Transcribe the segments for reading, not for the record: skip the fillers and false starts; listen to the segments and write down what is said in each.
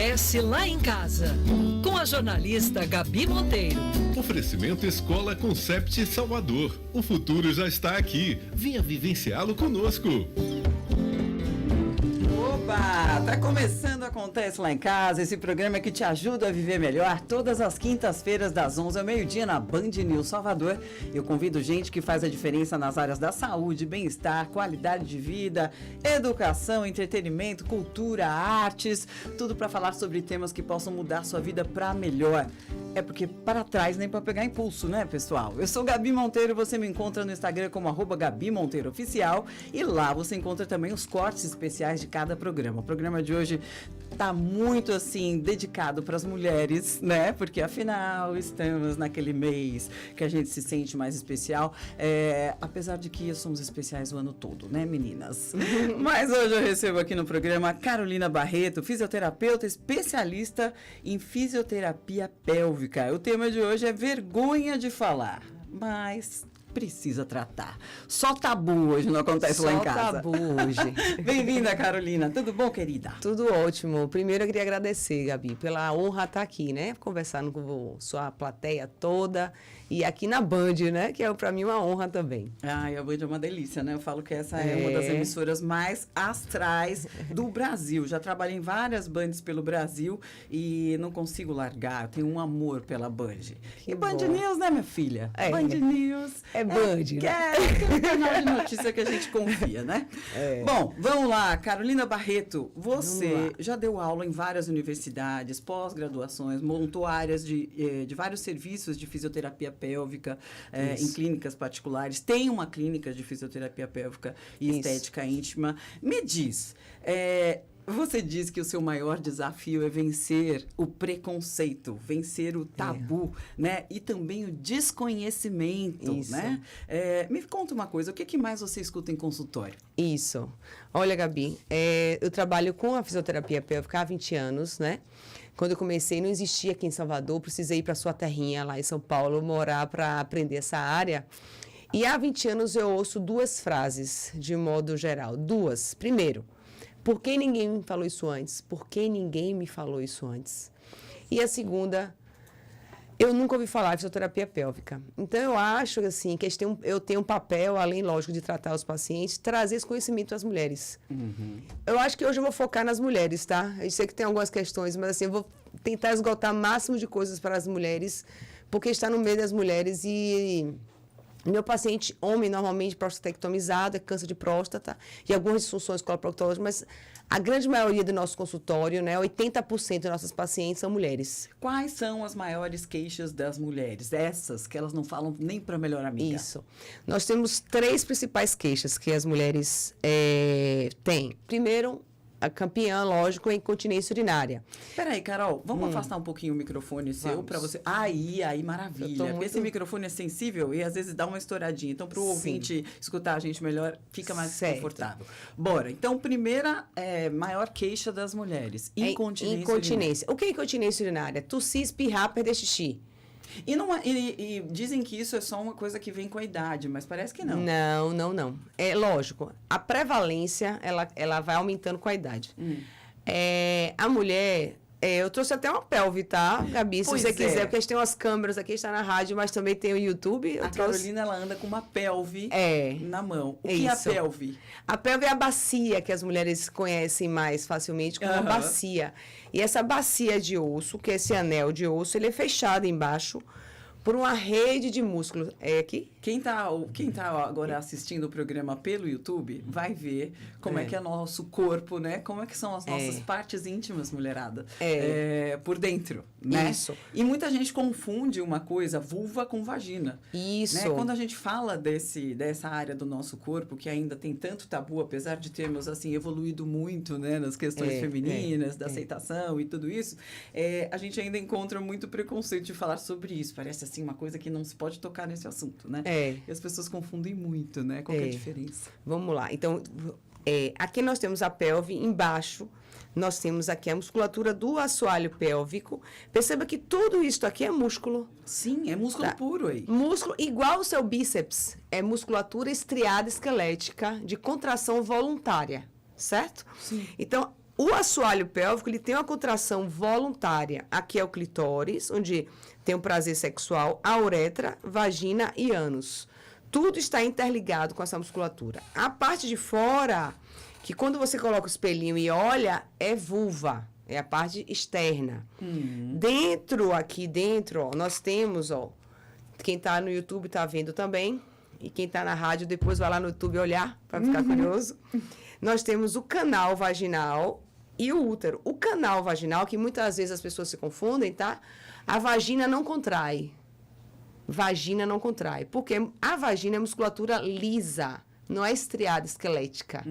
Acontece lá em casa, com a jornalista Gabi Monteiro. Oferecimento Escola Concept Salvador. O futuro já está aqui. Venha vivenciá-lo conosco. Opa! Tá começando Acontece Lá em Casa, esse programa que te ajuda a viver melhor, todas as quintas-feiras das 11 ao meio-dia na Band News Salvador. Eu convido gente que faz a diferença nas áreas da saúde, bem-estar, qualidade de vida, educação, entretenimento, cultura, artes, tudo para falar sobre temas que possam mudar sua vida para melhor. É porque para trás nem para pegar impulso, né, pessoal? Eu sou Gabi Monteiro, você me encontra no Instagram como @GabiMonteiroOficial e lá você encontra também os cortes especiais de cada programa. O programa de hoje tá muito, assim, dedicado para as mulheres, né? Porque, afinal, estamos naquele mês que a gente se sente mais especial. Apesar de que somos especiais o ano todo, né, meninas? Mas hoje eu recebo aqui no programa a Carolina Barreto, fisioterapeuta especialista em fisioterapia pélvica. O tema de hoje é vergonha de falar, mas precisa tratar. Só tabu hoje não acontece lá em casa. Só tabu hoje. Bem-vinda, Carolina. Tudo bom, querida? Tudo ótimo. Primeiro eu queria agradecer, Gabi, pela honra estar aqui, né? Conversando com sua plateia toda e aqui na Band, né? Que é para mim uma honra também. Ai, a Band é uma delícia, né? Eu falo que essa é uma das emissoras mais astrais do Brasil. Já trabalhei em várias bands pelo Brasil e não consigo largar. Eu tenho um amor pela Band. Que e Band bom. News, né, minha filha? É. Band News. É Band, né? Aquele canal de notícia que a gente confia, né? É. Bom, vamos lá. Carolina Barreto, você já deu aula em várias universidades, pós-graduações, montou áreas de vários serviços de fisioterapia pélvica em clínicas particulares. Tem uma clínica de fisioterapia pélvica e estética íntima. Me diz, você diz que o seu maior desafio é vencer o preconceito, vencer o tabu, né? E também o desconhecimento, Isso. né? Me conta uma coisa, o que mais você escuta em consultório? Isso. Olha, Gabi, eu trabalho com a fisioterapia pélvica há 20 anos, né? Quando eu comecei, não existia aqui em Salvador, precisei ir para sua terrinha lá em São Paulo, morar para aprender essa área. E há 20 anos eu ouço duas frases, de modo geral. Duas. Primeiro, por que ninguém me falou isso antes? Por que ninguém me falou isso antes? E a segunda, eu nunca ouvi falar de fisioterapia pélvica. Então, eu acho assim, que eu tenho um papel, além, lógico, de tratar os pacientes, trazer esse conhecimento às mulheres. Uhum. Eu acho que hoje eu vou focar nas mulheres, tá? Eu sei que tem algumas questões, mas assim, eu vou tentar esgotar o máximo de coisas para as mulheres, porque está no meio das mulheres e meu paciente, homem, normalmente prostatectomizado, é câncer de próstata e algumas disfunções coloproctológicas, mas a grande maioria do nosso consultório, né, 80% dos nossos pacientes são mulheres. Quais são as maiores queixas das mulheres? Essas que elas não falam nem para melhor amiga. Isso. Nós temos 3 principais queixas que as mulheres têm. Primeiro, a campeã, lógico, é incontinência urinária. Peraí, Carol, vamos afastar um pouquinho o microfone seu para você. Aí, maravilha. Porque esse microfone é sensível e às vezes dá uma estouradinha. Então, para o ouvinte escutar a gente melhor, fica mais confortável. Bora. Então, primeira maior queixa das mulheres: incontinência urinária. O que é incontinência urinária? Tossir, espirrar, perder xixi. E dizem que isso é só uma coisa que vem com a idade, mas parece que não. Não. É lógico, a prevalência, ela vai aumentando com a idade. A mulher, eu trouxe até uma pelve, tá, Gabi? Se você quiser, porque a gente tem umas câmeras aqui, está na rádio, mas também tem o YouTube. Carolina, ela anda com uma pelve na mão. O que é a pelve? A pelve é a bacia, que as mulheres conhecem mais facilmente como uma bacia. E essa bacia de osso, que é esse anel de osso, ele é fechado embaixo por uma rede de músculos. É aqui? Quem tá agora assistindo o programa pelo YouTube vai ver como é que é nosso corpo, né? Como é que são as nossas partes íntimas, mulherada. Por dentro, né? Isso. E muita gente confunde uma coisa, vulva com vagina. Isso. Né? Quando a gente fala dessa área do nosso corpo, que ainda tem tanto tabu, apesar de termos, assim, evoluído muito, né? Nas questões femininas, da aceitação e tudo isso, a gente ainda encontra muito preconceito de falar sobre isso. Parece, assim, uma coisa que não se pode tocar nesse assunto, né? E as pessoas confundem muito, né? Qual que é a diferença? Vamos lá. Então, aqui nós temos a pelve, embaixo nós temos aqui a musculatura do assoalho pélvico. Perceba que tudo isso aqui é músculo. Sim, é músculo puro aí. Músculo igual o seu bíceps. É musculatura estriada esquelética de contração voluntária, certo? Sim. Então, O assoalho pélvico, ele tem uma contração voluntária. Aqui é o clitóris, onde tem o prazer sexual, a uretra, vagina e ânus. Tudo está interligado com essa musculatura. A parte de fora, que quando você coloca o espelhinho e olha, é vulva. É a parte externa. Aqui dentro, ó, nós temos, ó, quem está no YouTube está vendo também, e quem está na rádio depois vai lá no YouTube olhar, para ficar curioso. Nós temos o canal vaginal e o útero. O canal vaginal, que muitas vezes as pessoas se confundem, tá? A vagina não contrai. Vagina não contrai. Porque a vagina é musculatura lisa, não é estriada, esquelética.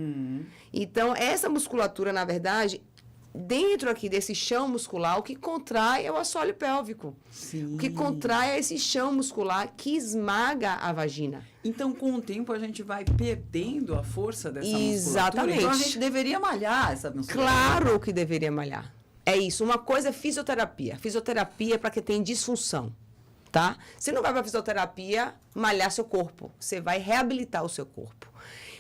Então, essa musculatura, na verdade, dentro aqui desse chão muscular, o que contrai é o assoalho pélvico. Sim. O que contrai é esse chão muscular que esmaga a vagina. Então, com o tempo, a gente vai perdendo a força dessa musculatura. Exatamente. Então, a gente deveria malhar essa musculatura. Claro que deveria malhar. É isso. Uma coisa é fisioterapia. Fisioterapia é para quem tem disfunção, tá? Você não vai para fisioterapia malhar seu corpo. Você vai reabilitar o seu corpo.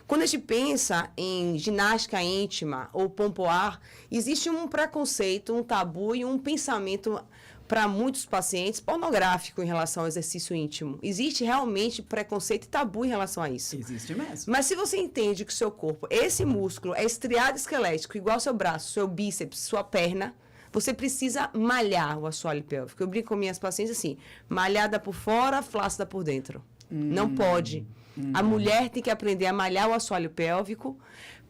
Quando a gente pensa em ginástica íntima ou pompoar, existe um preconceito, um tabu e um pensamento para muitos pacientes pornográfico em relação ao exercício íntimo. Existe realmente preconceito e tabu em relação a isso. Existe mesmo. Mas se você entende que o seu corpo, esse músculo é estriado esquelético, igual ao seu braço, seu bíceps, sua perna, você precisa malhar o assoalho pélvico. Eu brinco com minhas pacientes assim, malhada por fora, flácida por dentro. Não pode. A mulher tem que aprender a malhar o assoalho pélvico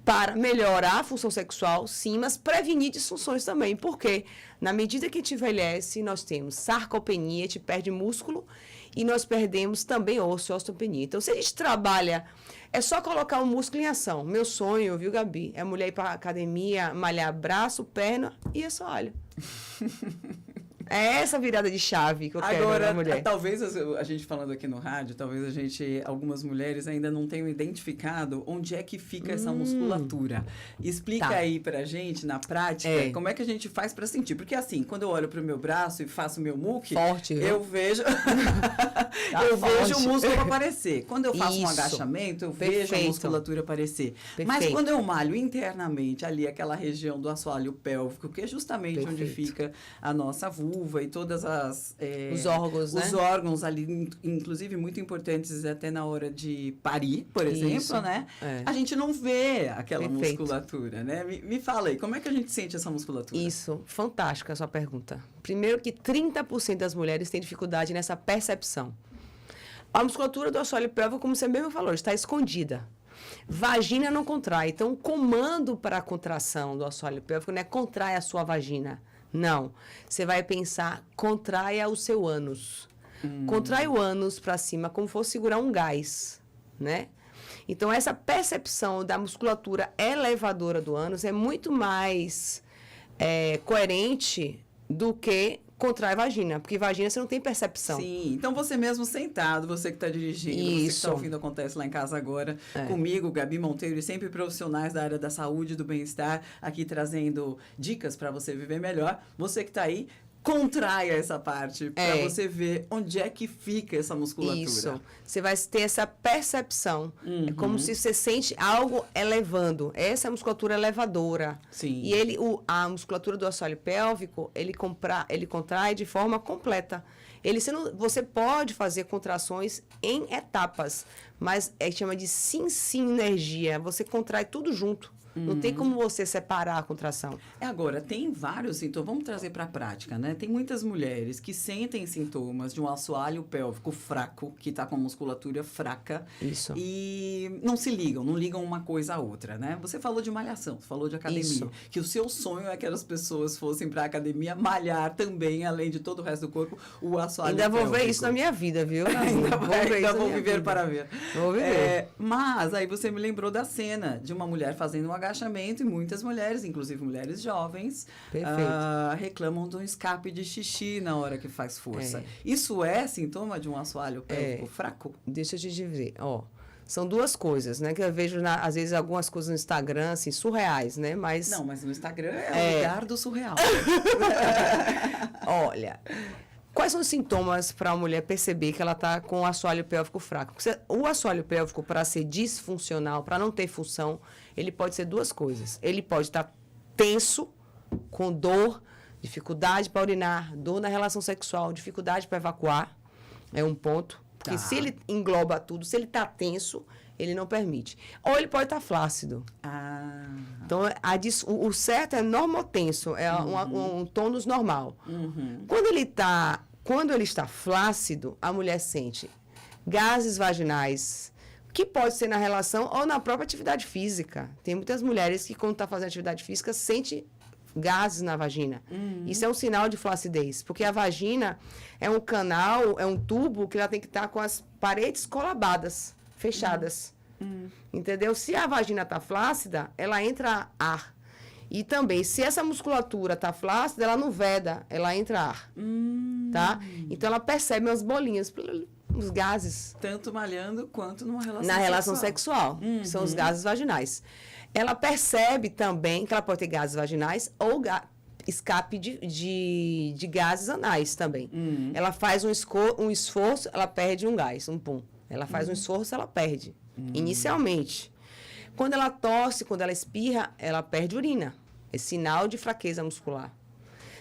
para melhorar a função sexual, sim, mas prevenir disfunções também. Porque na medida que a gente envelhece, nós temos sarcopenia, a gente perde músculo, e nós perdemos também osso, osteopenia. Então, se a gente trabalha, é só colocar o músculo em ação. Meu sonho, viu, Gabi? É a mulher ir para a academia, malhar braço, perna e assoalho. É essa virada de chave que eu quero Agora, na mulher. talvez a gente falando aqui no rádio, algumas mulheres ainda não tenham identificado onde é que fica essa musculatura. Explica aí pra gente, na prática, como é que a gente faz pra sentir. Porque assim, quando eu olho pro meu braço e faço meu muque, forte, eu vejo o músculo aparecer. Quando eu faço um agachamento, eu vejo a musculatura aparecer. Mas quando eu malho internamente ali, aquela região do assoalho pélvico, que é justamente onde fica a nossa vulva, e todas os órgãos, né? Os órgãos ali, inclusive muito importantes até na hora de parir, por exemplo, né? A gente não vê aquela musculatura, né? Me fala aí, como é que a gente sente essa musculatura? Isso, fantástica a sua pergunta. Primeiro que 30% das mulheres têm dificuldade nessa percepção. A musculatura do assoalho pélvico, como você mesmo falou, está escondida. Vagina não contrai, então o comando para a contração do assoalho pélvico não é contrai a sua vagina. Não. Você vai pensar, contraia o seu ânus. Contrai o ânus para cima, como se fosse segurar um gás, né? Então, essa percepção da musculatura elevadora do ânus é muito mais coerente do que contrai a vagina, porque vagina você não tem percepção. Sim, então você mesmo sentado, você que está dirigindo, você que está ouvindo Acontece Lá em Casa agora, comigo, Gabi Monteiro, e sempre profissionais da área da saúde e do bem-estar, aqui trazendo dicas para você viver melhor. Você que está aí, contraia essa parte para você ver onde é que fica essa musculatura. Isso. Você vai ter essa percepção. É como se você sente algo elevando. Essa é a musculatura elevadora. Sim. E a musculatura do assoalho pélvico, ele contrai de forma completa. Você pode fazer contrações em etapas, mas chama de sinergia. Você contrai tudo junto. Não tem como você separar a contração. Agora, tem vários sintomas. Vamos trazer para a prática, né? Tem muitas mulheres que sentem sintomas de um assoalho pélvico fraco, que está com a musculatura fraca. Isso. E não ligam uma coisa à outra, né? Você falou de malhação, falou de academia. Isso. Que o seu sonho é que as pessoas fossem para a academia malhar também, além de todo o resto do corpo, o assoalho pélvico. Ainda vou ver isso na minha vida, viu? Ainda vou viver para ver. Vou viver. Mas aí você me lembrou da cena de uma mulher fazendo um agachamento, e muitas mulheres, inclusive mulheres jovens, reclamam de um escape de xixi na hora que faz força. Isso é sintoma de um assoalho pélvico fraco? Deixa eu te dizer, são duas coisas, né? Que eu vejo, às vezes, algumas coisas no Instagram, assim, surreais, né? Mas... Não, mas no Instagram é o lugar do surreal. Olha... Quais são os sintomas para a mulher perceber que ela está com o assoalho pélvico fraco? O assoalho pélvico, para ser disfuncional, para não ter função, ele pode ser duas coisas. Ele pode estar tenso, com dor, dificuldade para urinar, dor na relação sexual, dificuldade para evacuar, é um ponto. Porque se ele engloba tudo, se ele está tenso, ele não permite. Ou ele pode estar flácido. Então, o certo é normotenso, é um tônus normal. Quando ele está flácido, a mulher sente gases vaginais, que pode ser na relação ou na própria atividade física. Tem muitas mulheres que, quando está fazendo atividade física, sente gases na vagina. Isso é um sinal de flacidez, porque a vagina é um canal, é um tubo que ela tem que estar com as paredes colabadas, fechadas. Entendeu? Se a vagina está flácida, ela entra ar. E também, se essa musculatura está flácida, ela não veda, ela entra ar. Tá? Então, ela percebe umas bolinhas, os gases. Tanto malhando quanto numa relação na sexual. relação sexual, que são os gases vaginais. Ela percebe também que ela pode ter gases vaginais ou escape de gases anais também. Ela faz um esforço, ela perde um gás, um pum. Ela faz um esforço, ela perde. Inicialmente. Quando ela tosse, quando ela espirra, ela perde urina. É sinal de fraqueza muscular.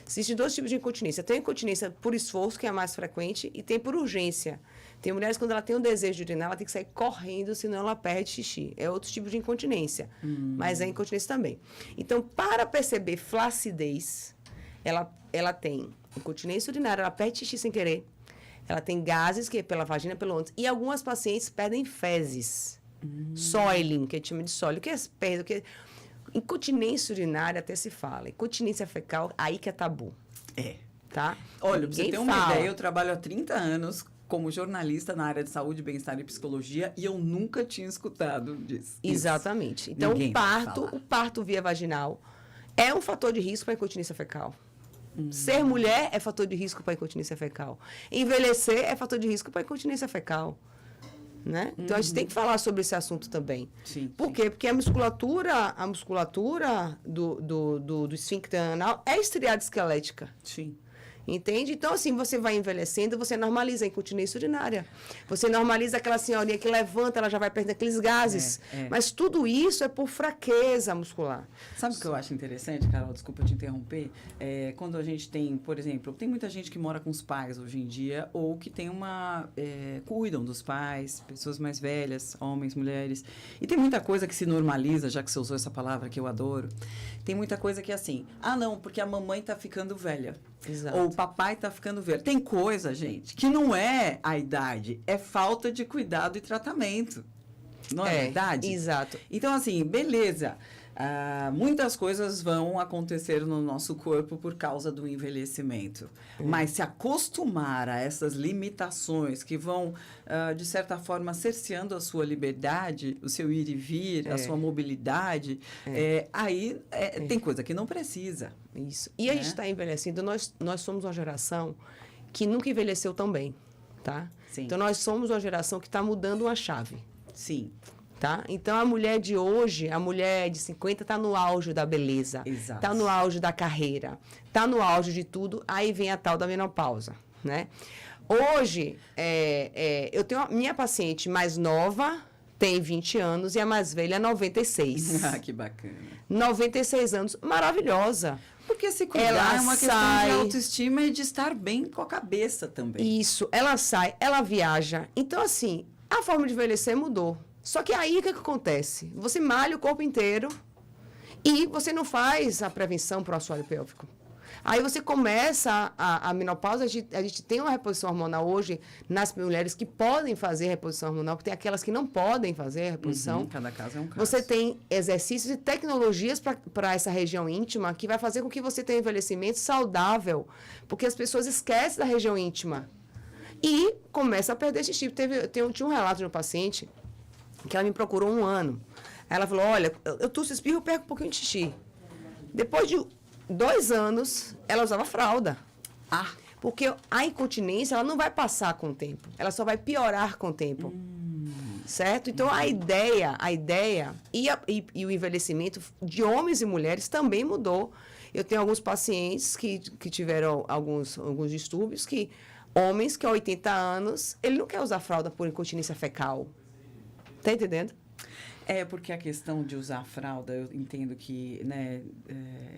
Existem dois tipos de incontinência. Tem a incontinência por esforço, que é a mais frequente, e tem por urgência. Tem mulheres, quando ela tem um desejo de urinar, ela tem que sair correndo, senão ela perde xixi. É outro tipo de incontinência, mas é incontinência também. Então, para perceber flacidez, ela tem incontinência urinária, ela perde xixi sem querer, ela tem gases, que é pela vagina, pelo ânus, e algumas pacientes perdem fezes. Soiling, que a gente chama de soiling. O que é perde? O que é... Incontinência urinária até se fala. Incontinência fecal, aí que é tabu. Tá? Olha, pra você ter uma fala. ideia, eu trabalho há 30 anos como jornalista na área de saúde, bem-estar e psicologia, e eu nunca tinha escutado disso. Exatamente. Então, o parto via vaginal é um fator de risco para a incontinência fecal. Ser mulher é fator de risco para a incontinência fecal. Envelhecer é fator de risco para a incontinência fecal. Né? Então, a gente tem que falar sobre esse assunto também. Por quê? Porque a musculatura do esfíncter anal é estriada esquelética. Entende? Então, assim, você vai envelhecendo, você normaliza a incontinência urinária. Você normaliza aquela senhorinha que levanta, ela já vai perdendo aqueles gases. Mas tudo isso é por fraqueza muscular. Sabe o que eu acho interessante, Carol? Desculpa te interromper. Quando a gente tem, por exemplo, tem muita gente que mora com os pais hoje em dia, ou que tem cuidam dos pais, pessoas mais velhas, homens, mulheres. E tem muita coisa que se normaliza, já que você usou essa palavra que eu adoro. Tem muita coisa que é assim, não, porque a mamãe tá ficando velha. Exato. Ou o papai tá ficando velho. Tem coisa, gente, que não é a idade, é falta de cuidado e tratamento. Não é verdade? Exato. Então, assim, beleza. Muitas coisas vão acontecer no nosso corpo por causa do envelhecimento. Mas se acostumar a essas limitações que vão, de certa forma, cerceando a sua liberdade, o seu ir e vir, a sua mobilidade, aí tem coisa que não precisa. Isso. E a gente está envelhecendo, nós somos uma geração que nunca envelheceu tão bem, tá? Então, nós somos uma geração que está mudando uma chave. Tá? Então, a mulher de hoje, a mulher de 50 está no auge da beleza, está no auge da carreira, está no auge de tudo, aí vem a tal da menopausa, né? Hoje, eu tenho minha paciente mais nova, tem 20 anos, e a mais velha, 96. Que bacana. 96 anos, maravilhosa. Porque se cuidar é uma questão de autoestima e de estar bem com a cabeça também. Isso, ela sai, ela viaja. Então, assim, a forma de envelhecer mudou. Só que aí, o que acontece? Você malha o corpo inteiro e você não faz a prevenção para o assoalho pélvico. Aí você começa a menopausa, a gente tem uma reposição hormonal hoje nas mulheres que podem fazer reposição hormonal, porque tem aquelas que não podem fazer reposição. Cada caso é um caso. Você tem exercícios e tecnologias para essa região íntima que vai fazer com que você tenha um envelhecimento saudável, porque as pessoas esquecem da região íntima e começa a perder xixi. Tinha um relato de um paciente que ela me procurou 1 ano. Ela falou, olha, eu tosse, espirro, eu perco um pouquinho de xixi. Depois de 2 anos, ela usava fralda. Porque a incontinência, ela não vai passar com o tempo. Ela só vai piorar com o tempo. Certo? Então, a ideia e o envelhecimento de homens e mulheres também mudou. Eu tenho alguns pacientes que tiveram alguns distúrbios, homens que há 80 anos, ele não quer usar fralda por incontinência fecal. Tá entendendo? É, porque a questão de usar fralda, eu entendo que, né,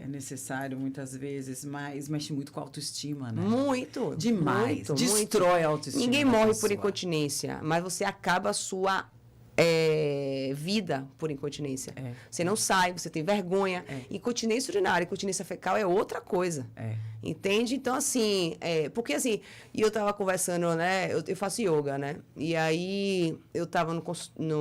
é necessário muitas vezes, mas mexe muito com a autoestima, né? Muito. Demais. Muito, Destrói muito. a autoestima. Ninguém da morre por pessoa. incontinência, mas você acaba a sua vida por incontinência. É. Você não sai, você tem vergonha. É. Incontinência urinária, incontinência fecal é outra coisa. É. Entende? Então, assim, porque assim, e eu tava conversando, né? Eu faço yoga, né? E aí eu tava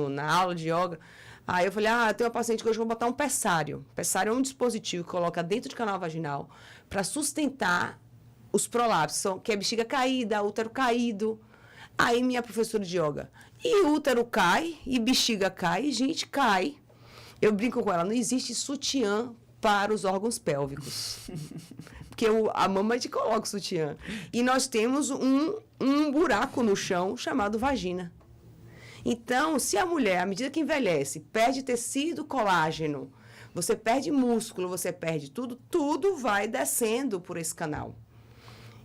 na aula de yoga. Aí eu falei, tem uma paciente que hoje eu vou botar um pessário. Pessário é um dispositivo que coloca dentro do canal vaginal para sustentar os prolapsos, que é bexiga caída, útero caído. Aí minha professora de yoga, e útero cai, e bexiga cai, e gente cai. Eu brinco com ela, não existe sutiã para os órgãos pélvicos. Porque a mamãe te coloca o sutiã. E nós temos um buraco no chão chamado vagina. Então, se a mulher, à medida que envelhece, perde tecido colágeno, você perde músculo, você perde tudo vai descendo por esse canal.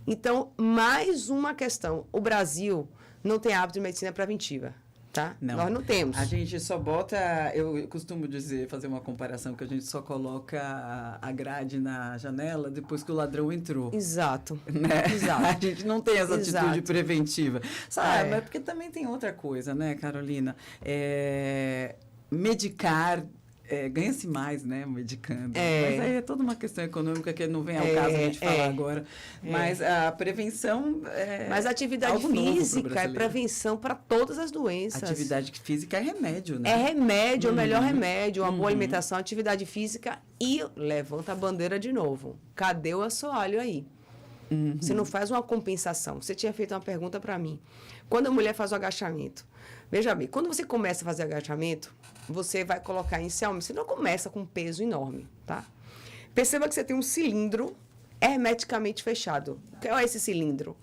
Então, mais uma questão. O Brasil não tem hábito de medicina preventiva, tá? Não. Nós não temos. A gente só bota, eu costumo dizer, fazer uma comparação, que a gente só coloca a grade na janela depois que o ladrão entrou. Exato. Né? Exato. A gente não tem essa atitude Exato. preventiva. Sabe, É. mas porque também tem outra coisa, né, Carolina? Medicar, ganha-se mais, né, medicando. Mas aí é toda uma questão econômica que não vem ao caso a gente falar agora. Mas a prevenção Mas a atividade algo novo pro física é brasileiro. prevenção para todas as doenças. Atividade física é remédio, né? É remédio, é o melhor remédio, uma boa alimentação, atividade física e levanta a bandeira de novo. Cadê o assoalho aí? Você não faz uma compensação. Você tinha feito uma pergunta para mim. Quando a mulher faz o agachamento, veja bem, quando você começa a fazer agachamento, você vai colocar inicialmente, você não começa com um peso enorme, tá? Perceba que você tem um cilindro hermeticamente fechado. Qual é esse cilindro?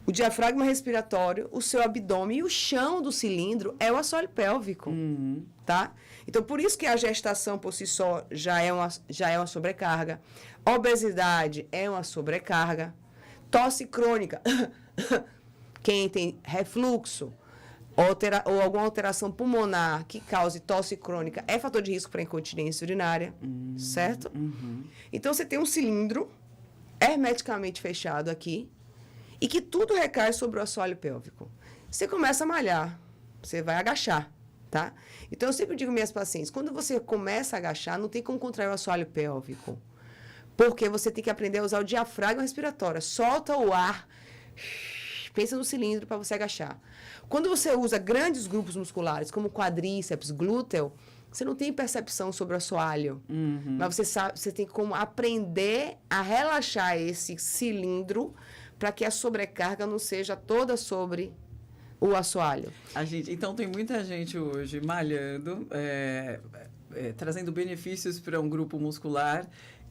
O diafragma respiratório, o seu abdômen e o chão do cilindro é o assoalho pélvico, tá? Então, por isso que a gestação por si só já é uma sobrecarga. Obesidade é uma sobrecarga. Tosse crônica, quem tem refluxo ou alguma alteração pulmonar que cause tosse crônica é fator de risco para incontinência urinária, certo? Então, você tem um cilindro hermeticamente fechado aqui, e que tudo recai sobre o assoalho pélvico. Você começa a malhar, você vai agachar, tá? Então, eu sempre digo às minhas pacientes, quando você começa a agachar, não tem como contrair o assoalho pélvico, porque você tem que aprender a usar o diafragma respiratório. Solta o ar, pensa no cilindro para você agachar. Quando você usa grandes grupos musculares, como quadríceps, glúteo, você não tem percepção sobre o assoalho, mas você tem como aprender a relaxar esse cilindro para que a sobrecarga não seja toda sobre o assoalho. Então, tem muita gente hoje malhando, trazendo benefícios para um grupo muscular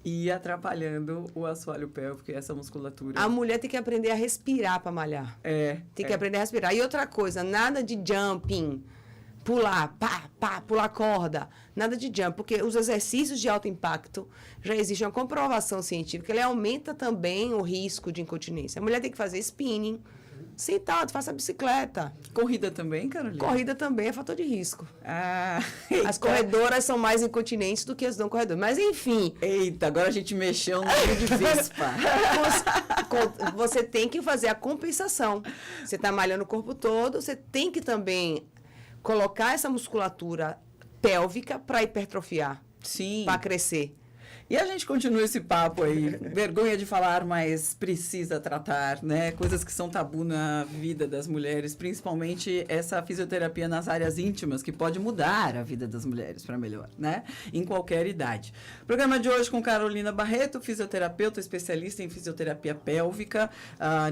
e atrapalhando o assoalho pélvico e essa musculatura. A mulher tem que aprender a respirar para malhar. Tem que aprender a respirar. E outra coisa, nada de jumping, pular, pular corda, nada de jump, porque os exercícios de alto impacto, já existe uma comprovação científica, ele aumenta também o risco de incontinência. A mulher tem que fazer spinning, sentado, faça bicicleta. Corrida também, Carolina? Corrida também é fator de risco. Eita. As corredoras são mais incontinentes do que as não corredoras. Mas, enfim. Eita, agora a gente mexeu no meio de vespa. Você tem que fazer a compensação. Você está malhando o corpo todo, você tem que também colocar essa musculatura pélvica para hipertrofiar. Sim. Para crescer. E a gente continua esse papo aí, vergonha de falar, mas precisa tratar, né? Coisas que são tabu na vida das mulheres, principalmente essa fisioterapia nas áreas íntimas, que pode mudar a vida das mulheres para melhor, né? Em qualquer idade. Programa de hoje com Carolina Barreto, fisioterapeuta, especialista em fisioterapia pélvica.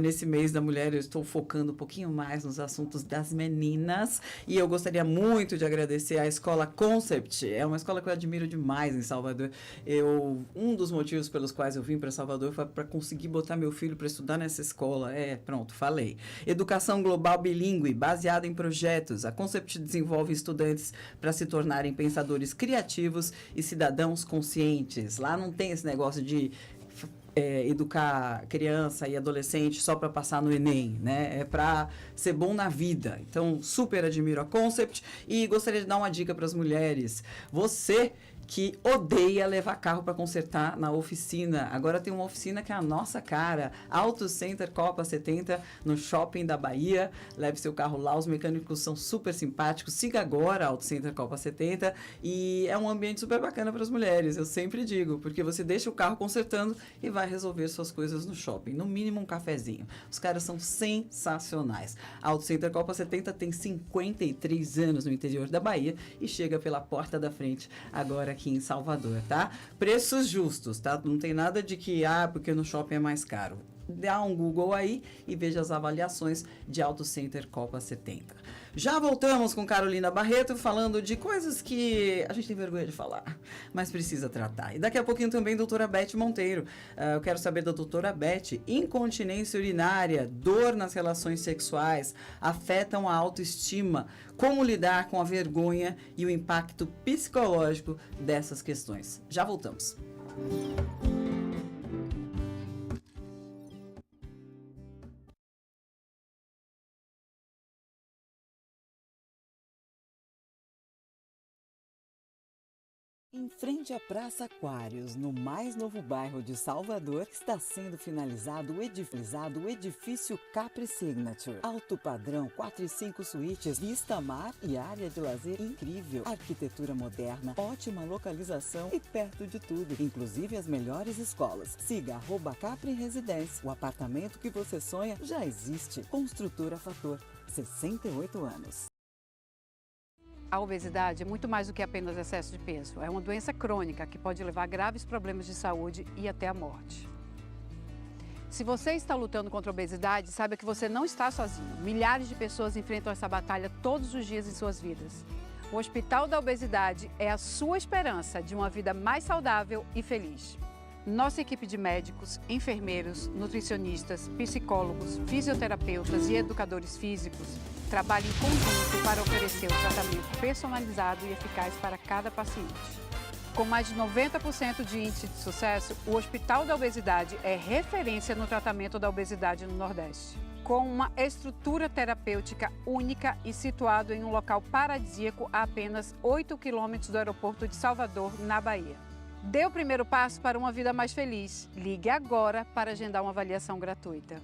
Nesse mês da mulher eu estou focando um pouquinho mais nos assuntos das meninas e eu gostaria muito de agradecer à Escola Concept. É uma escola que eu admiro demais em Salvador. Um dos motivos pelos quais eu vim para Salvador foi para conseguir botar meu filho para estudar nessa escola. Pronto, falei. Educação global bilíngue, baseada em projetos. A Concept desenvolve estudantes para se tornarem pensadores criativos e cidadãos conscientes. Lá não tem esse negócio de educar criança e adolescente só para passar no Enem, né? É para ser bom na vida. Então, super admiro a Concept e gostaria de dar uma dica para as mulheres. Você que odeia levar carro para consertar na oficina. Agora tem uma oficina que é a nossa cara. Auto Center Copa 70, no Shopping da Bahia. Leve seu carro lá, os mecânicos são super simpáticos. Siga agora Auto Center Copa 70 e é um ambiente super bacana para as mulheres, eu sempre digo, porque você deixa o carro consertando e vai resolver suas coisas no shopping. No mínimo um cafezinho. Os caras são sensacionais. Auto Center Copa 70 tem 53 anos no interior da Bahia e chega pela porta da frente agora aqui em Salvador, tá? Preços justos, tá? Não tem nada de que, porque no shopping é mais caro. Dá um Google aí e veja as avaliações de Auto Center Copa 70. Já voltamos com Carolina Barreto falando de coisas que a gente tem vergonha de falar, mas precisa tratar. E daqui a pouquinho também doutora Beth Monteiro. Eu quero saber da doutora Beth, incontinência urinária, dor nas relações sexuais, afetam a autoestima, como lidar com a vergonha e o impacto psicológico dessas questões. Já voltamos. Em frente à Praça Aquários, no mais novo bairro de Salvador, está sendo finalizado o edifício Capri Signature. Alto padrão, 4 e 5 suítes, vista mar e área de lazer incrível. Arquitetura moderna, ótima localização e perto de tudo, inclusive as melhores escolas. Siga @Capri Residência. O apartamento que você sonha já existe. Construtora Fator, 68 anos. A obesidade é muito mais do que apenas excesso de peso. É uma doença crônica que pode levar a graves problemas de saúde e até a morte. Se você está lutando contra a obesidade, saiba que você não está sozinho. Milhares de pessoas enfrentam essa batalha todos os dias em suas vidas. O Hospital da Obesidade é a sua esperança de uma vida mais saudável e feliz. Nossa equipe de médicos, enfermeiros, nutricionistas, psicólogos, fisioterapeutas e educadores físicos trabalham em conjunto para oferecer um tratamento personalizado e eficaz para cada paciente. Com mais de 90% de índice de sucesso, o Hospital da Obesidade é referência no tratamento da obesidade no Nordeste. Com uma estrutura terapêutica única e situado em um local paradisíaco a apenas 8 quilômetros do aeroporto de Salvador, na Bahia. Dê o primeiro passo para uma vida mais feliz. Ligue agora para agendar uma avaliação gratuita.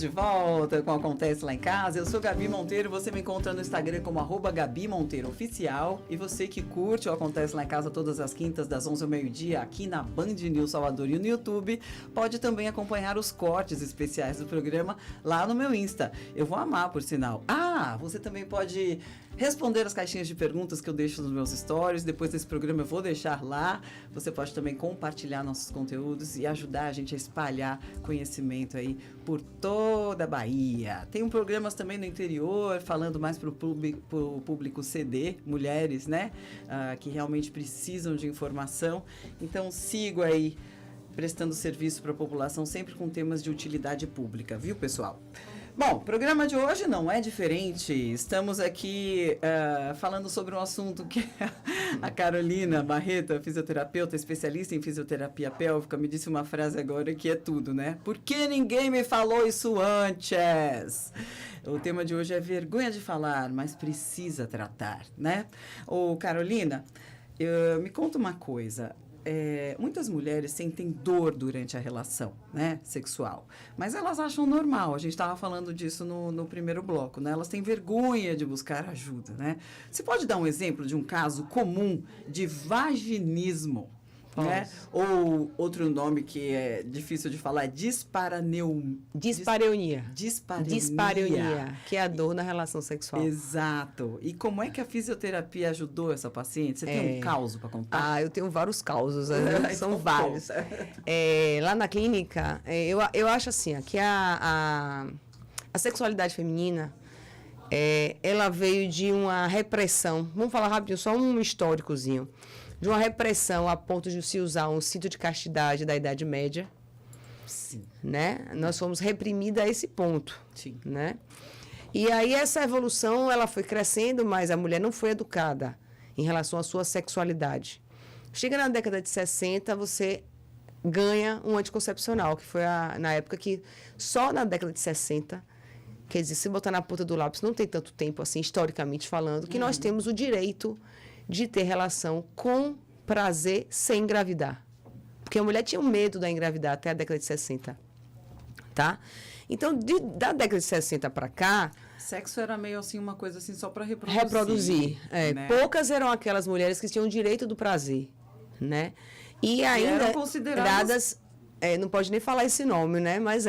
de volta com Acontece Lá em Casa. Eu sou Gabi Monteiro, você me encontra no Instagram como @GabiMonteiroOficial. E você que curte o Acontece Lá em Casa todas as quintas, das 11 ao meio-dia, aqui na Band News Salvador e no YouTube, pode também acompanhar os cortes especiais do programa lá no meu Insta. Eu vou amar, por sinal. Você também pode responder as caixinhas de perguntas que eu deixo nos meus stories. Depois desse programa eu vou deixar lá. Você pode também compartilhar nossos conteúdos e ajudar a gente a espalhar conhecimento aí por toda a Bahia. Tem programas também no interior, falando mais para o público CD, mulheres, né? Que realmente precisam de informação. Então sigo aí prestando serviço para a população, sempre com temas de utilidade pública, viu, pessoal? Bom, o programa de hoje não é diferente. Estamos aqui falando sobre um assunto que a Carolina Barreto, fisioterapeuta, especialista em fisioterapia pélvica, me disse uma frase agora que é tudo, né? Por que ninguém me falou isso antes? O tema de hoje é vergonha de falar, mas precisa tratar, né? Ô, Carolina, me conta uma coisa. Muitas mulheres sentem dor durante a relação, né, sexual, mas elas acham normal. A gente estava falando disso no primeiro bloco, né? Elas têm vergonha de buscar ajuda, né? Você pode dar um exemplo de um caso comum de vaginismo, né? Ou outro nome que é difícil de falar, dispareunia, que é a dor na relação sexual. Exato. E como é que a fisioterapia ajudou essa paciente? Você tem um caos para contar? Eu tenho vários causos, né? São vários. Lá na clínica, eu acho assim, que a sexualidade feminina, ela veio de uma repressão. Vamos falar rapidinho, só um históricozinho. De uma repressão a ponto de se usar um cinto de castidade da Idade Média. Sim. Né? Nós fomos reprimidas a esse ponto. Sim. Né? E aí essa evolução, ela foi crescendo, mas a mulher não foi educada em relação à sua sexualidade. Chega na década de 60, você ganha um anticoncepcional, que foi na época que, só na década de 60, quer dizer, se botar na ponta do lápis, não tem tanto tempo, assim, historicamente falando, que nós temos o direito de ter relação com prazer sem engravidar. Porque a mulher tinha um medo da engravidar até a década de 60, tá? Então, da década de 60 para cá... Sexo era meio assim, uma coisa assim, só para reproduzir. Reproduzir. Né? Poucas eram aquelas mulheres que tinham o direito do prazer, né? E ainda eram consideradas... não pode nem falar esse nome, né? Mas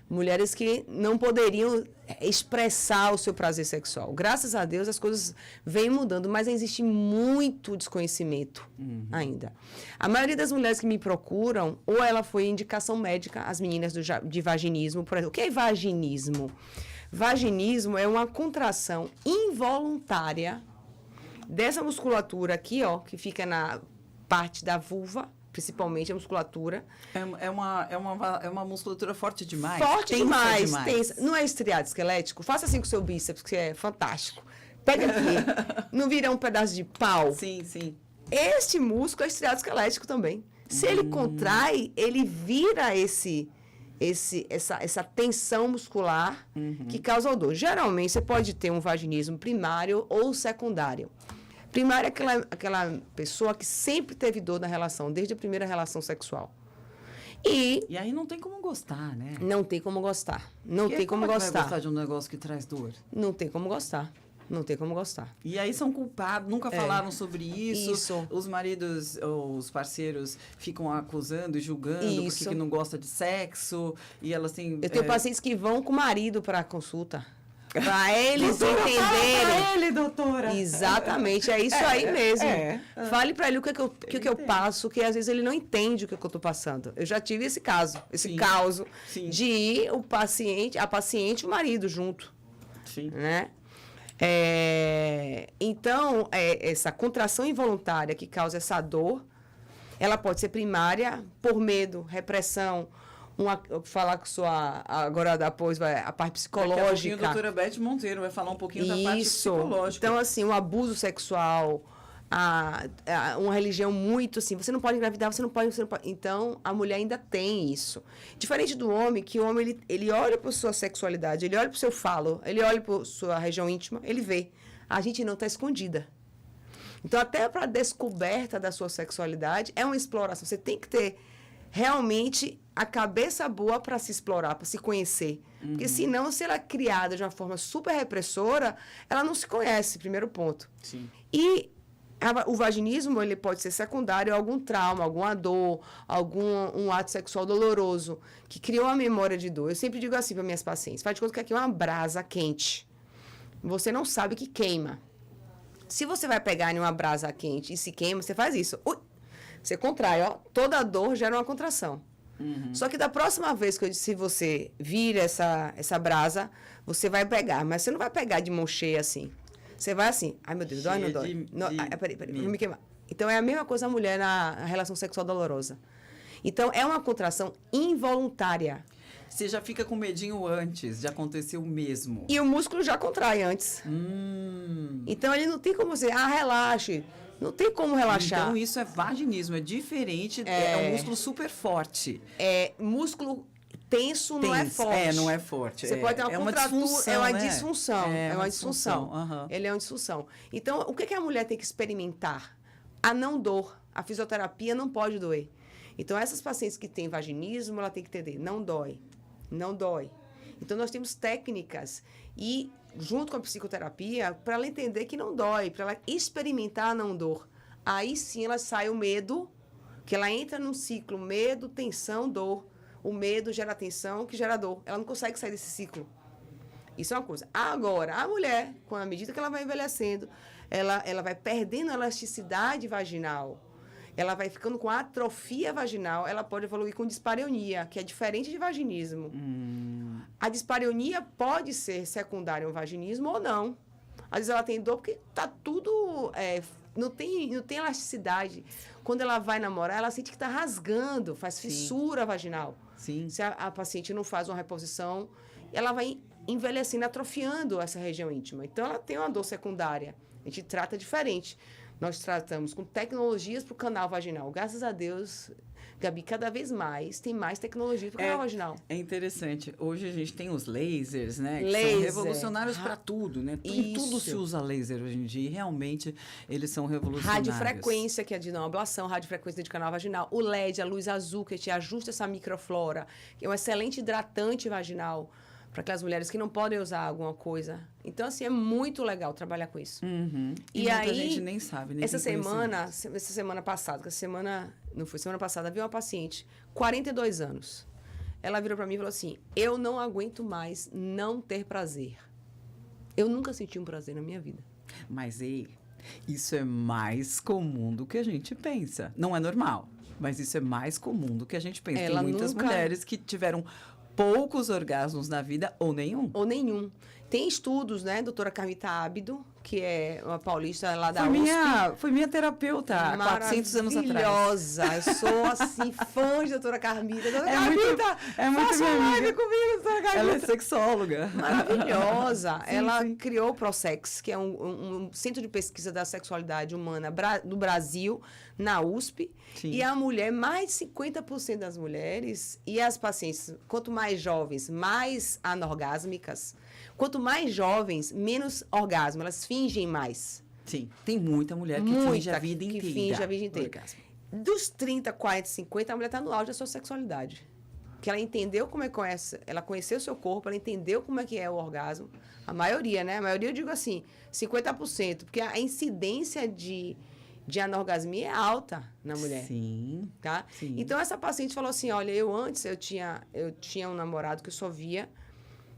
mulheres que não poderiam expressar o seu prazer sexual. Graças a Deus, as coisas vêm mudando, mas existe muito desconhecimento ainda. A maioria das mulheres que me procuram, ou ela foi indicação médica, as meninas de vaginismo, por exemplo. O que é vaginismo? Vaginismo é uma contração involuntária dessa musculatura aqui, ó, que fica na parte da vulva, principalmente a musculatura. É uma musculatura forte demais. Forte demais. Tensa. Não é estriado esquelético? Faça assim com o seu bíceps, que é fantástico. Pega aqui. Não vira um pedaço de pau? Sim, sim. Este músculo é estriado esquelético também. Se ele contrai, ele vira essa tensão muscular que causa o dor. Geralmente, você pode ter um vaginismo primário ou secundário. Primário é aquela pessoa que sempre teve dor na relação, desde a primeira relação sexual. E aí não tem como gostar, né? Não tem como gostar. Não tem como gostar. Vai gostar de um negócio que traz dor? Não tem como gostar. Não tem como gostar. E aí são culpados, nunca falaram sobre isso. Isso. Os maridos, os parceiros ficam acusando e julgando Isso. porque não gosta de sexo. E elas têm... Eu tenho pacientes que vão com o marido para a consulta. Para eles entenderem. Fala pra ele, doutora. Exatamente, é isso aí mesmo. Fale para ele o que eu passo, que às vezes ele não entende o que eu estou passando. Eu já tive esse caso, caso de ir a paciente e o marido junto. Sim. Né? Então, essa contração involuntária que causa essa dor, ela pode ser primária por medo, repressão, falar com agora depois vai a parte psicológica. Daqui a pouquinho a doutora Beth Monteiro vai falar um pouquinho da parte psicológica. Então, assim, um abuso sexual, uma religião muito assim, você não pode engravidar, você não pode. Então, a mulher ainda tem isso. Diferente do homem, que o homem, ele olha para a sua sexualidade, ele olha para o seu falo, ele olha para a sua região íntima, ele vê. A gente não está escondida. Então, até para a descoberta da sua sexualidade, é uma exploração. Você tem que ter realmente a cabeça boa para se explorar, para se conhecer, Porque senão, se ela é criada de uma forma super repressora, ela não se conhece, primeiro ponto. Sim. E o vaginismo, ele pode ser secundário a algum trauma, alguma dor, um ato sexual doloroso, que criou uma memória de dor. Eu sempre digo assim para minhas pacientes, faz de conta que aqui é uma brasa quente. Você não sabe que queima. Se você vai pegar em uma brasa quente e se queima, você faz isso. Ui! Você contrai, ó. Toda dor gera uma contração. Só que da próxima vez se você vira essa brasa, você vai pegar. Mas você não vai pegar de mão cheia assim. Você vai assim, ai meu Deus, dói ou não dói? Peraí, vou me queimar. Então é a mesma coisa a mulher na relação sexual dolorosa. Então é uma contração involuntária. Você já fica com medinho antes de acontecer o mesmo. E o músculo já contrai antes. Então ele não tem como você, relaxe. Não tem como relaxar. Então isso é vaginismo, é diferente, é um músculo super forte. Músculo tenso não é forte. Não é forte. Você pode ter uma contratura, é uma né? disfunção. É uma disfunção. Uhum. Ele é uma disfunção. Então, o que a mulher tem que experimentar? A não dor. A fisioterapia não pode doer. Então, essas pacientes que têm vaginismo, ela tem que entender, não dói. Não dói. Então, nós temos técnicas e, junto com a psicoterapia, para ela entender que não dói, para ela experimentar a não dor. Aí sim ela sai o medo, que ela entra num ciclo medo, tensão, dor. O medo gera tensão, que gera dor. Ela não consegue sair desse ciclo. Isso é uma coisa. Agora, a mulher, à medida que ela vai envelhecendo, ela vai perdendo a elasticidade vaginal. Ela vai ficando com atrofia vaginal. Ela pode evoluir com dispareunia, que é diferente de vaginismo. A dispareunia pode ser secundária ao vaginismo ou não. Às vezes ela tem dor porque tá tudo... não tem elasticidade. Quando ela vai namorar, ela sente que está rasgando, faz fissura vaginal. Sim. Se a paciente não faz uma reposição, ela vai envelhecendo, atrofiando essa região íntima. Então, ela tem uma dor secundária. A gente trata diferente. Nós tratamos com tecnologias para o canal vaginal. Graças a Deus, Gabi, cada vez mais tem mais tecnologia para o canal vaginal. É interessante. Hoje a gente tem os lasers, né? Que Laser. são revolucionários para tudo, né? Tudo se usa laser hoje em dia. E realmente, eles são revolucionários. Radiofrequência, que é de não ablação, radiofrequência de canal vaginal. O LED, a luz azul, que te ajusta essa microflora, que é um excelente hidratante vaginal para aquelas mulheres que não podem usar alguma coisa. Então, assim, é muito legal trabalhar com isso. E muita aí, gente nem sabe, nem essa semana passada, não foi semana passada, vi uma paciente, 42 anos. Ela virou para mim e falou assim, eu não aguento mais não ter prazer. Eu nunca senti um prazer na minha vida. Mas, isso é mais comum do que a gente pensa. Não é normal, mas isso é mais comum do que a gente pensa. Ela tem muitas mulheres que tiveram poucos orgasmos na vida ou nenhum. Ou nenhum. Tem estudos, né, doutora Carmita Ábido, que é uma paulista lá da USP. Foi minha terapeuta há 400 anos atrás. Maravilhosa. Eu sou, assim, fã de doutora Carmita. Doutora Carmita, é muito faça minha uma amiga. live comigo, doutora Carmita. Ela é sexóloga. Maravilhosa. Ela sim. criou o Prosex, que é um centro de pesquisa da sexualidade humana do Brasil, na USP. Sim. E a mulher, mais de 50% das mulheres e as pacientes, quanto mais jovens, mais anorgásmicas. Quanto mais jovens, menos orgasmo. Elas fingem mais. Sim, tem muita mulher que finge a vida inteira. Que finge a vida inteira. Orgasmo. Dos 30, 40, 50, a mulher está no auge da sua sexualidade. Que ela entendeu como é que ela conheceu o seu corpo, ela entendeu como é que é o orgasmo. A maioria, né? A maioria eu digo assim, 50%. Porque a incidência de anorgasmia é alta na mulher. Sim. Tá? Sim. Então, essa paciente falou assim, olha, antes eu tinha um namorado que eu só via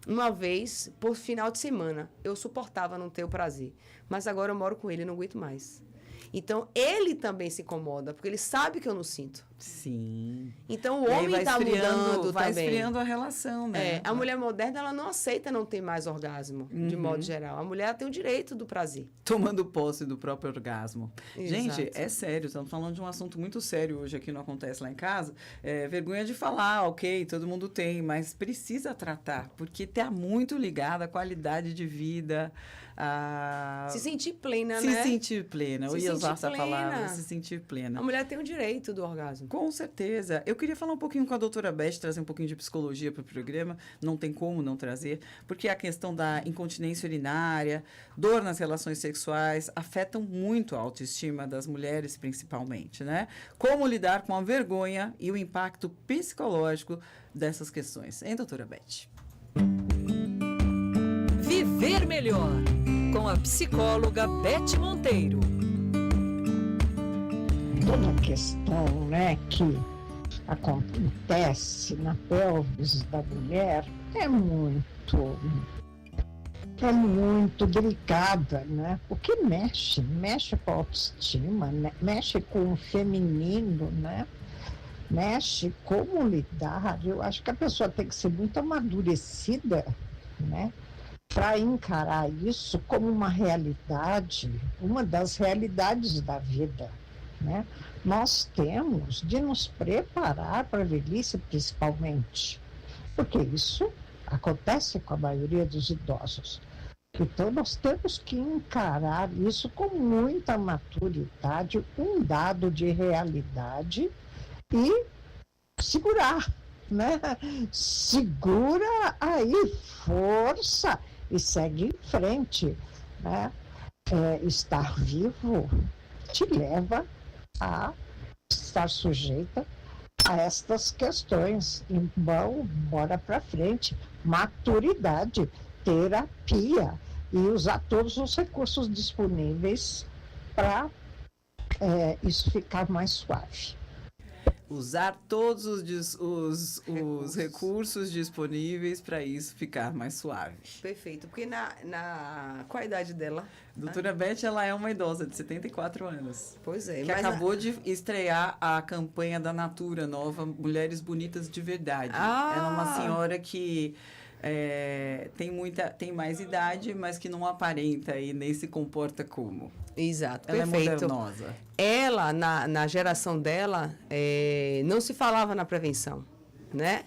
uma vez por final de semana. Eu suportava não ter o prazer. Mas agora eu moro com ele e não aguento mais. Então, ele também se incomoda, porque ele sabe que eu não sinto. Sim. Então, o homem está mudando vai também. esfriando a relação, né? A mulher moderna, ela não aceita não ter mais orgasmo, de modo geral. A mulher ela tem o direito do prazer. Tomando posse do próprio orgasmo. Exato. Gente, é sério, estamos falando de um assunto muito sério hoje aqui no Acontece Lá em Casa. Vergonha de falar, ok, todo mundo tem, mas precisa tratar, porque está muito ligado à qualidade de vida, se sentir plena, se né? sentir plena. Eu Se ia usar sentir essa palavra, plena. se sentir plena. A mulher tem o direito do orgasmo. Com certeza. Eu queria falar um pouquinho com a doutora Beth, trazer um pouquinho de psicologia para o programa. Não tem como não trazer, porque a questão da incontinência urinária, dor nas relações sexuais, afetam muito a autoestima das mulheres, principalmente, né? Como lidar com a vergonha e o impacto psicológico dessas questões. Hein, doutora Beth? Viver Melhor, com a psicóloga Beth Monteiro. Toda a questão, né, que acontece na pelvis da mulher é muito delicada, né? Porque mexe com a autoestima, né? Mexe com o feminino, né? Mexe como lidar. Eu acho que a pessoa tem que ser muito amadurecida, né? Para encarar isso como uma realidade, uma das realidades da vida, né? Nós temos de nos preparar para a velhice, principalmente, porque isso acontece com a maioria dos idosos. Então, nós temos que encarar isso com muita maturidade, um dado de realidade e segurar, né? Segura aí, força e segue em frente, né? Estar vivo te leva a estar sujeita a estas questões. Então, bora para frente. Maturidade, terapia e usar todos os recursos disponíveis para isso ficar mais suave. Usar todos os recursos disponíveis para isso ficar mais suave. Perfeito, porque qual a idade dela? Doutora Beth, ela é uma idosa de 74 anos. Pois é. Que acabou de estrear a campanha da Natura nova, Mulheres Bonitas de Verdade. Ela é uma senhora que tem mais idade, mas que não aparenta e nem se comporta como. Exato, ela perfeito. É modernosa. Ela, na geração dela, não se falava na prevenção, né?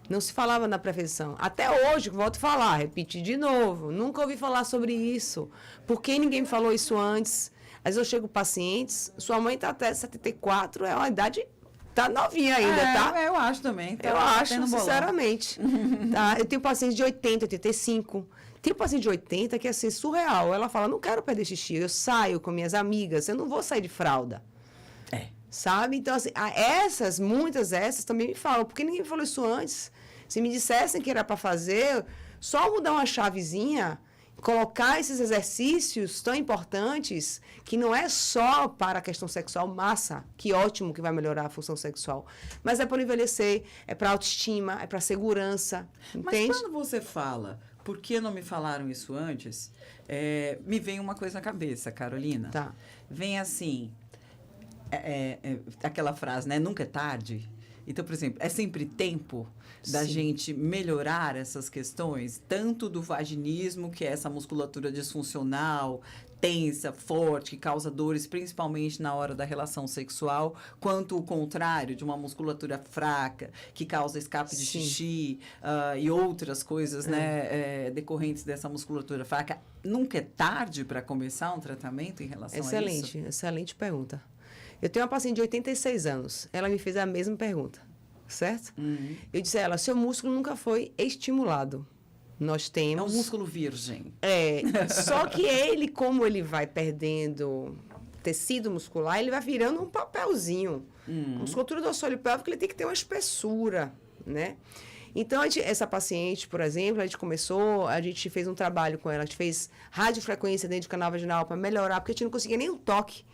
Não se falava na prevenção. Até hoje, volto a falar, repetir de novo, nunca ouvi falar sobre isso. Por que ninguém me falou isso antes? Às vezes eu chego pacientes, sua mãe está até 74, é uma idade, tá novinha ainda, tá? Eu acho também. Eu acho, sinceramente. Tá? Eu tenho pacientes de 80, 85. Tem paciente de 80 que é assim, surreal. Ela fala, não quero perder xixi, eu saio com minhas amigas, eu não vou sair de fralda. Sabe? Então, assim, muitas dessas também me falam, porque ninguém me falou isso antes. Se me dissessem que era para fazer, só mudar uma chavezinha, colocar esses exercícios tão importantes, que não é só para a questão sexual, massa, que ótimo que vai melhorar a função sexual, mas é para envelhecer, é para autoestima, é para segurança, entende? Mas quando você fala, por que não me falaram isso antes, me vem uma coisa na cabeça, Carolina. Tá. Vem assim, aquela frase, né? Nunca é tarde. Então, por exemplo, é sempre tempo da gente melhorar essas questões, tanto do vaginismo, que é essa musculatura disfuncional, tensa, forte, que causa dores, principalmente na hora da relação sexual, quanto o contrário, de uma musculatura fraca, que causa escape de xixi e outras coisas, né, decorrentes dessa musculatura fraca. Nunca é tarde para começar um tratamento em relação a isso? Excelente pergunta. Eu tenho uma paciente de 86 anos. Ela me fez a mesma pergunta, certo? Eu disse a ela, seu músculo nunca foi estimulado. Nós temos... É um músculo virgem. Só que ele, como ele vai perdendo tecido muscular, ele vai virando um papelzinho. A musculatura do assoalho pélvico, ele tem que ter uma espessura, né? Então, essa paciente, por exemplo, a gente fez um trabalho com ela, a gente fez radiofrequência dentro do canal vaginal para melhorar, porque a gente não conseguia nem um toque.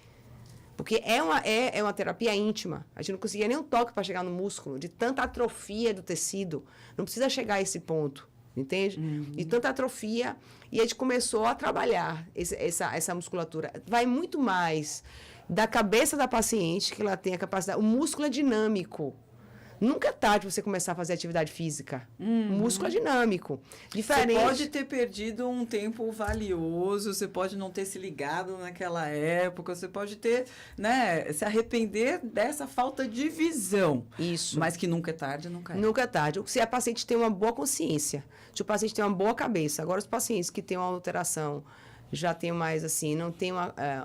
Porque é uma terapia íntima. A gente não conseguia nem um toque para chegar no músculo, de tanta atrofia do tecido. Não precisa chegar a esse ponto, entende? De tanta atrofia. E a gente começou a trabalhar essa musculatura. Vai muito mais da cabeça da paciente, que ela tem a capacidade... O músculo é dinâmico. Nunca é tarde você começar a fazer atividade física. O músculo é dinâmico. Diferente. Você pode ter perdido um tempo valioso, você pode não ter se ligado naquela época, você pode ter, né, se arrepender dessa falta de visão. Isso. Mas que nunca é tarde, nunca é. Nunca é tarde. Se a paciente tem uma boa consciência, se o paciente tem uma boa cabeça. Agora, os pacientes que têm uma alteração, já tem mais assim, não tem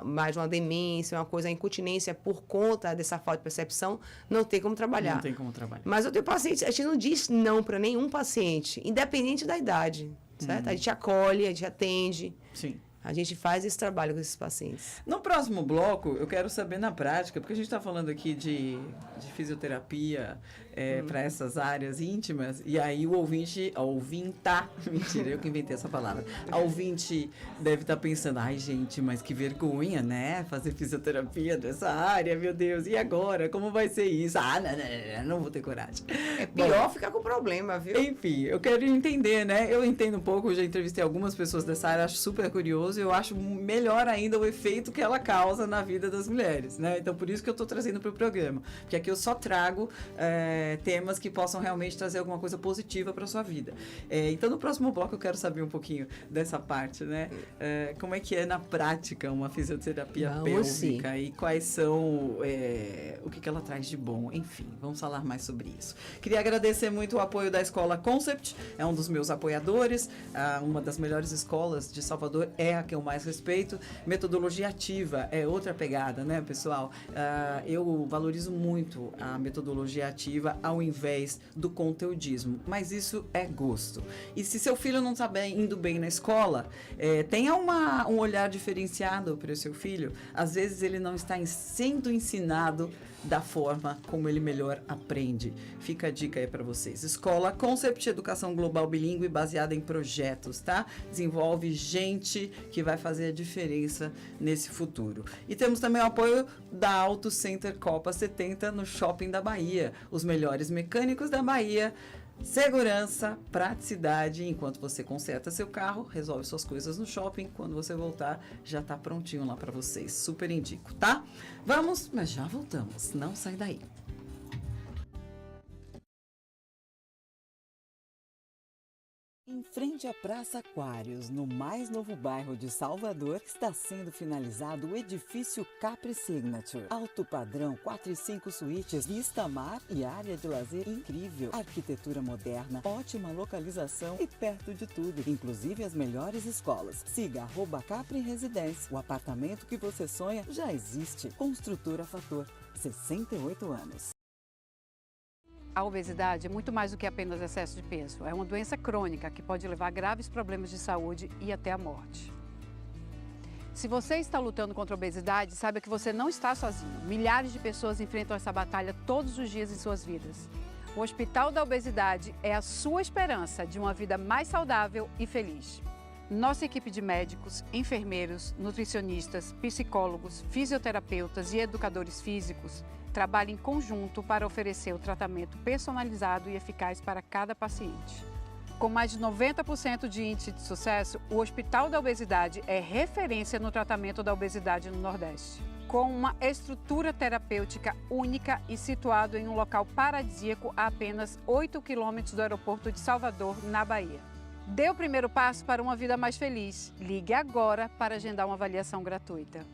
mais uma demência, uma coisa, a incontinência por conta dessa falta de percepção, não tem como trabalhar. Não tem como trabalhar. Mas eu tenho pacientes, a gente não diz não para nenhum paciente, independente da idade, certo? A gente acolhe, a gente atende. Sim. A gente faz esse trabalho com esses pacientes. No próximo bloco, eu quero saber na prática, porque a gente está falando aqui de fisioterapia, para essas áreas íntimas, e aí o ouvinte, a ouvinta, mentira, eu que inventei essa palavra, a ouvinte deve estar pensando, ai gente, mas que vergonha, né, fazer fisioterapia dessa área, meu Deus, e agora, como vai ser isso? Ah, não vou ter coragem. É pior ficar com problema, viu? Enfim, eu quero entender, né, eu entendo um pouco, eu já entrevistei algumas pessoas dessa área, acho super curioso, eu acho melhor ainda o efeito que ela causa na vida das mulheres, né, então por isso que eu estou trazendo para o programa, porque aqui eu só trago temas que possam realmente trazer alguma coisa positiva para sua vida. Então, no próximo bloco, eu quero saber um pouquinho dessa parte, né? Como é que é na prática uma fisioterapia pélvica e quais são, o que ela traz de bom, enfim, vamos falar mais sobre isso. Queria agradecer muito o apoio da Escola Concept, é um dos meus apoiadores, uma das melhores escolas de Salvador, é a que eu mais respeito. Metodologia ativa é outra pegada, né, pessoal? Eu valorizo muito a metodologia ativa ao invés do conteudismo, mas isso é gosto. E se seu filho não está indo bem na escola, tenha um olhar diferenciado para o seu filho. Às vezes ele não está sendo ensinado da forma como ele melhor aprende. Fica a dica aí para vocês. Escola Concept, educação global bilíngue baseada em projetos, tá? Desenvolve gente que vai fazer a diferença nesse futuro. E temos também o apoio da Auto Center Copa 70 no Shopping da Bahia. Os melhores mecânicos da Bahia. Segurança, praticidade, enquanto você conserta seu carro, resolve suas coisas no shopping, quando você voltar, já tá prontinho lá para vocês. Super indico, tá? Vamos, mas já voltamos, não sai daí. Em frente à Praça Aquários, no mais novo bairro de Salvador, está sendo finalizado o edifício Capri Signature. Alto padrão, 4 e 5 suítes, vista mar e área de lazer incrível. Arquitetura moderna, ótima localização e perto de tudo, inclusive as melhores escolas. Siga @Capri Residência. O apartamento que você sonha já existe. Construtora Fator, 68 anos. A obesidade é muito mais do que apenas excesso de peso. É uma doença crônica que pode levar a graves problemas de saúde e até a morte. Se você está lutando contra a obesidade, saiba que você não está sozinho. Milhares de pessoas enfrentam essa batalha todos os dias em suas vidas. O Hospital da Obesidade é a sua esperança de uma vida mais saudável e feliz. Nossa equipe de médicos, enfermeiros, nutricionistas, psicólogos, fisioterapeutas e educadores físicos trabalha em conjunto para oferecer o tratamento personalizado e eficaz para cada paciente. Com mais de 90% de índice de sucesso, o Hospital da Obesidade é referência no tratamento da obesidade no Nordeste. Com uma estrutura terapêutica única e situado em um local paradisíaco a apenas 8 quilômetros do aeroporto de Salvador, na Bahia. Dê o primeiro passo para uma vida mais feliz. Ligue agora para agendar uma avaliação gratuita.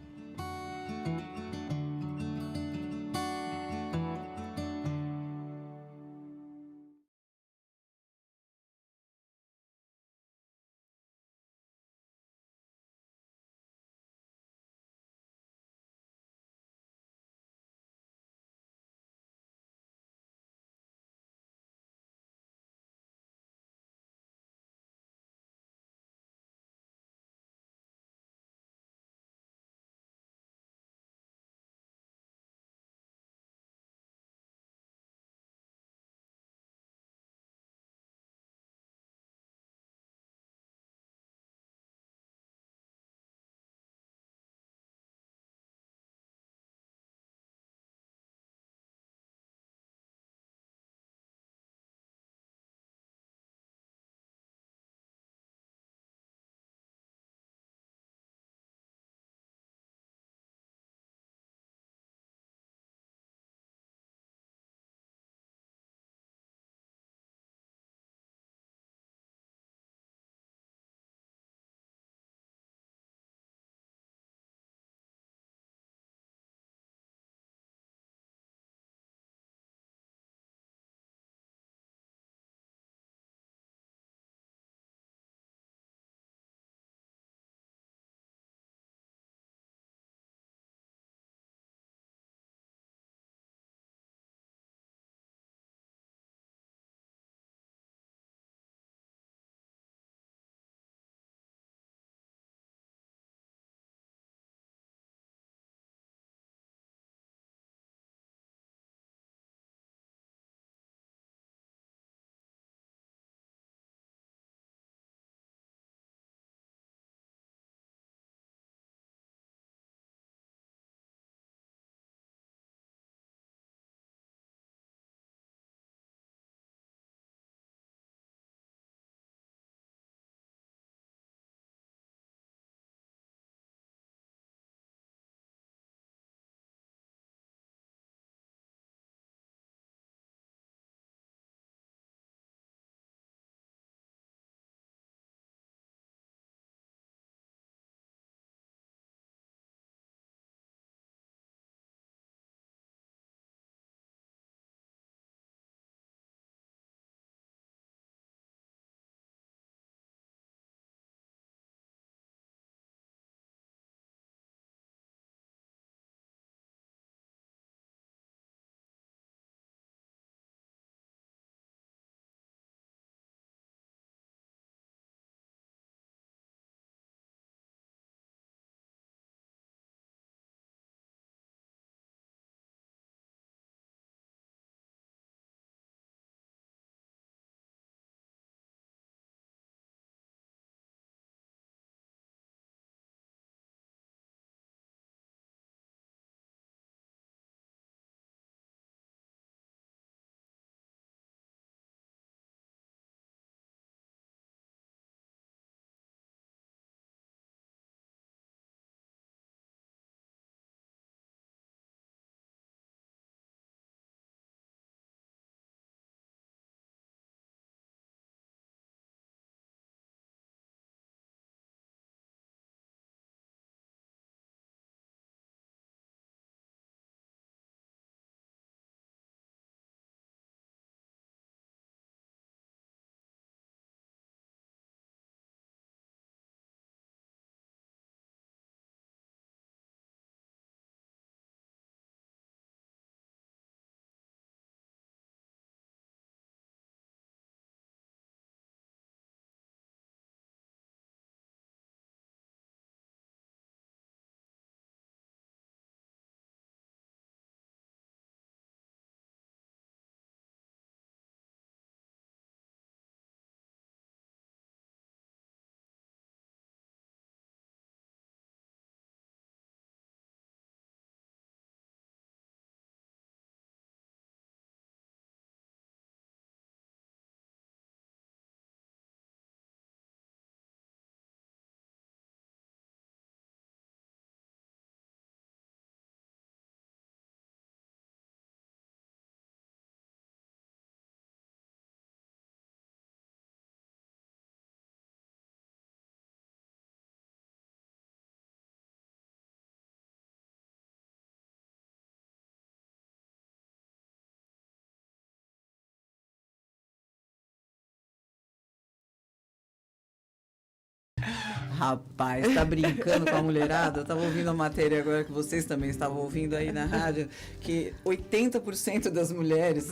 Rapaz, tá brincando com a mulherada? Eu tava ouvindo a matéria agora que vocês também estavam ouvindo aí na rádio, que 80% das mulheres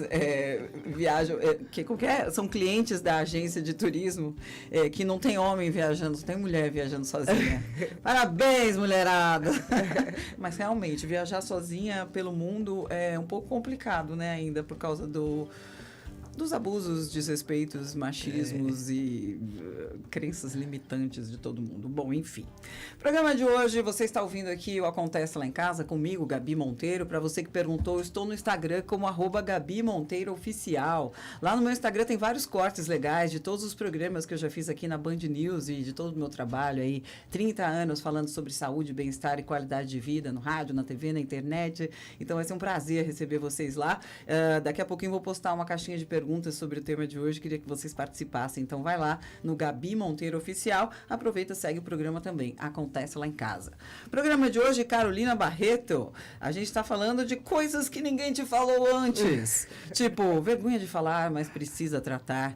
viajam, são clientes da agência de turismo, que não tem homem viajando, só tem mulher viajando sozinha. Parabéns, mulherada! Mas realmente, viajar sozinha pelo mundo é um pouco complicado, né, ainda por causa dos abusos, desrespeitos, machismos e crenças limitantes de todo mundo. Bom, enfim. Programa de hoje, você está ouvindo aqui o Acontece Lá em Casa, comigo, Gabi Monteiro. Para você que perguntou, eu estou no Instagram como @GabiMonteiroOficial. Lá no meu Instagram tem vários cortes legais de todos os programas que eu já fiz aqui na Band News e de todo o meu trabalho aí. 30 anos falando sobre saúde, bem-estar e qualidade de vida no rádio, na TV, na internet. Então vai ser um prazer receber vocês lá. Daqui a pouquinho eu vou postar uma caixinha de perguntas sobre o tema de hoje, queria que vocês participassem. Então vai lá no Gabi Monteiro Oficial, aproveita e segue o programa também, Acontece Lá em Casa. Programa de hoje, Carolina Barreto, a gente está falando de coisas que ninguém te falou antes, tipo, vergonha de falar, mas precisa tratar,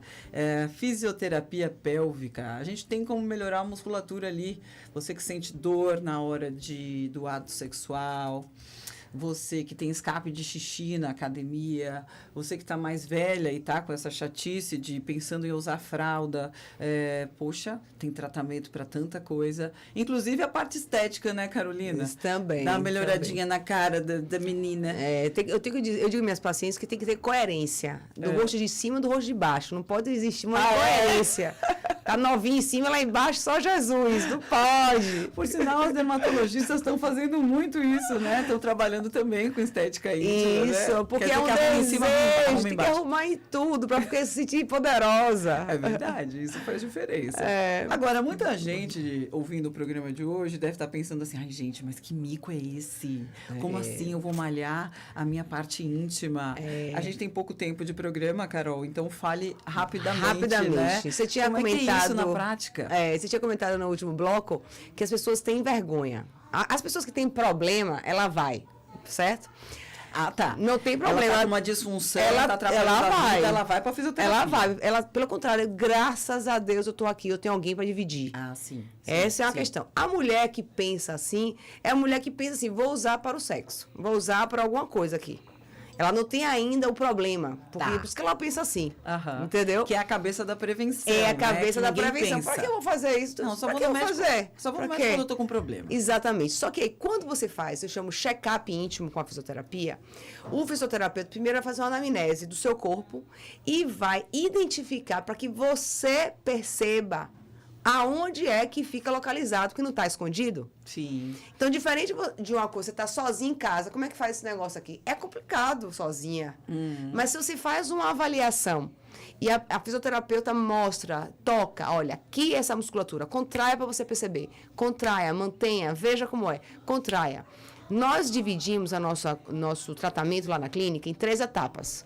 fisioterapia pélvica, a gente tem como melhorar a musculatura ali, você que sente dor na hora do ato sexual, você que tem escape de xixi na academia, você que está mais velha e está com essa chatice de pensando em usar fralda, poxa, tem tratamento para tanta coisa. Inclusive a parte estética, né, Carolina? Isso também. Dá uma melhoradinha na cara da menina. Eu digo minhas pacientes que tem que ter coerência do rosto de cima e do rosto de baixo. Não pode existir uma incoerência. Tá novinha em cima, lá embaixo só Jesus. Não pode. Por sinal, os dermatologistas estão fazendo muito isso, né? Estão trabalhando também com estética íntima, isso, né? porque é um desejo, tem que arrumar em tudo para se sentir poderosa. É verdade, isso faz diferença. Agora, muita gente ouvindo o programa de hoje deve estar pensando assim, ai gente, mas que mico é esse? Como assim eu vou malhar a minha parte íntima? A gente tem pouco tempo de programa, Carol, então fale rapidamente, né? Você tinha Como comentado, é isso na prática? Você tinha comentado no último bloco que as pessoas têm vergonha. As pessoas que têm problema, ela vai, certo? Ah, tá. Não tem problema. Ela tá com uma disfunção, ela tá trabalhando ela vai pra fisioterapia. Ela, pelo contrário, graças a Deus eu tô aqui, eu tenho alguém para dividir. Ah, sim. Essa é uma questão. A mulher que pensa assim, é a mulher que pensa assim, vou usar para o sexo, vou usar para alguma coisa aqui. Ela não tem ainda o problema. Por isso que ela pensa assim. Entendeu? Que é a cabeça da prevenção. É a cabeça da ninguém prevenção. pensa. Para que eu vou fazer isso? Não, só pra vou que no eu vou médico. fazer? Só vou no Pra médico quê? quando eu tô com problema. Exatamente. Só que aí, quando você faz, eu chamo check-up íntimo com a fisioterapia, o fisioterapeuta primeiro vai fazer uma anamnese do seu corpo e vai identificar para que você perceba aonde é que fica localizado, que não está escondido. Sim. Então, diferente de uma coisa, você tá sozinha em casa, como é que faz esse negócio aqui? É complicado sozinha. Mas se você faz uma avaliação e a fisioterapeuta mostra, toca, olha, aqui essa musculatura, contraia para você perceber. Contraia, mantenha, veja como é. Contraia. Nós dividimos nosso tratamento lá na clínica em 3 etapas.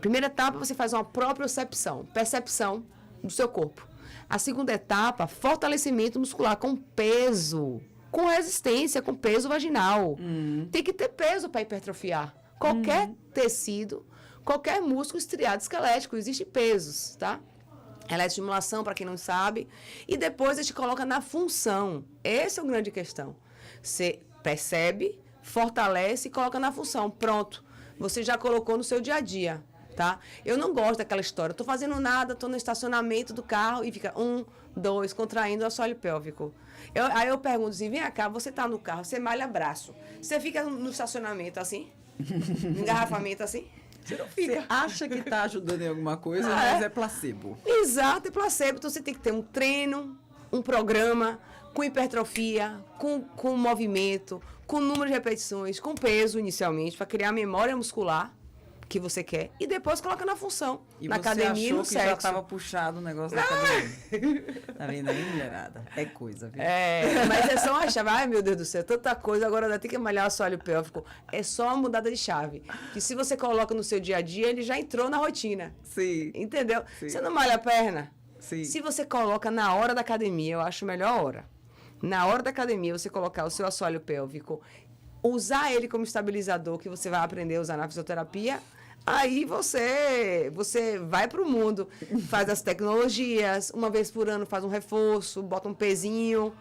Primeira etapa, você faz uma propriocepção, percepção do seu corpo. A segunda etapa, fortalecimento muscular com peso, com resistência, com peso vaginal. Tem que ter peso para hipertrofiar. Qualquer tecido, qualquer músculo estriado esquelético, existem pesos, tá? Eletroestimulação, para quem não sabe. E depois a gente coloca na função. Essa é a grande questão. Você percebe, fortalece e coloca na função. Pronto. Você já colocou no seu dia a dia. Tá? Eu não gosto daquela história. Estou fazendo nada, estou no estacionamento do carro e fica 1, 2, contraindo o assoalho pélvico. Aí eu pergunto assim, vem cá, você está no carro, você malha braço. Você fica no estacionamento assim? No engarrafamento assim? Você não fica. Você acha que está ajudando em alguma coisa, mas é placebo. Exato, é placebo. Então você tem que ter um treino, um programa com hipertrofia, com movimento, com número de repetições, com peso inicialmente, para criar memória muscular que você quer, e depois coloca na função, e na academia e no sexo. Já estava puxado o negócio da academia. Tá vendo aí, mulherada? É coisa, viu? Mas é só uma chave. Ai, meu Deus do céu, tanta coisa, agora ainda tem que malhar o assoalho pélvico. É só uma mudada de chave. Que se você coloca no seu dia a dia, ele já entrou na rotina. Sim. Entendeu? Sim. Você não malha a perna? Sim. Se você coloca na hora da academia, eu acho a melhor hora. Na hora da academia, você colocar o seu assoalho pélvico, usar ele como estabilizador, que você vai aprender a usar na fisioterapia. Aí você vai para o mundo, faz as tecnologias, uma vez por ano faz um reforço, bota um pezinho,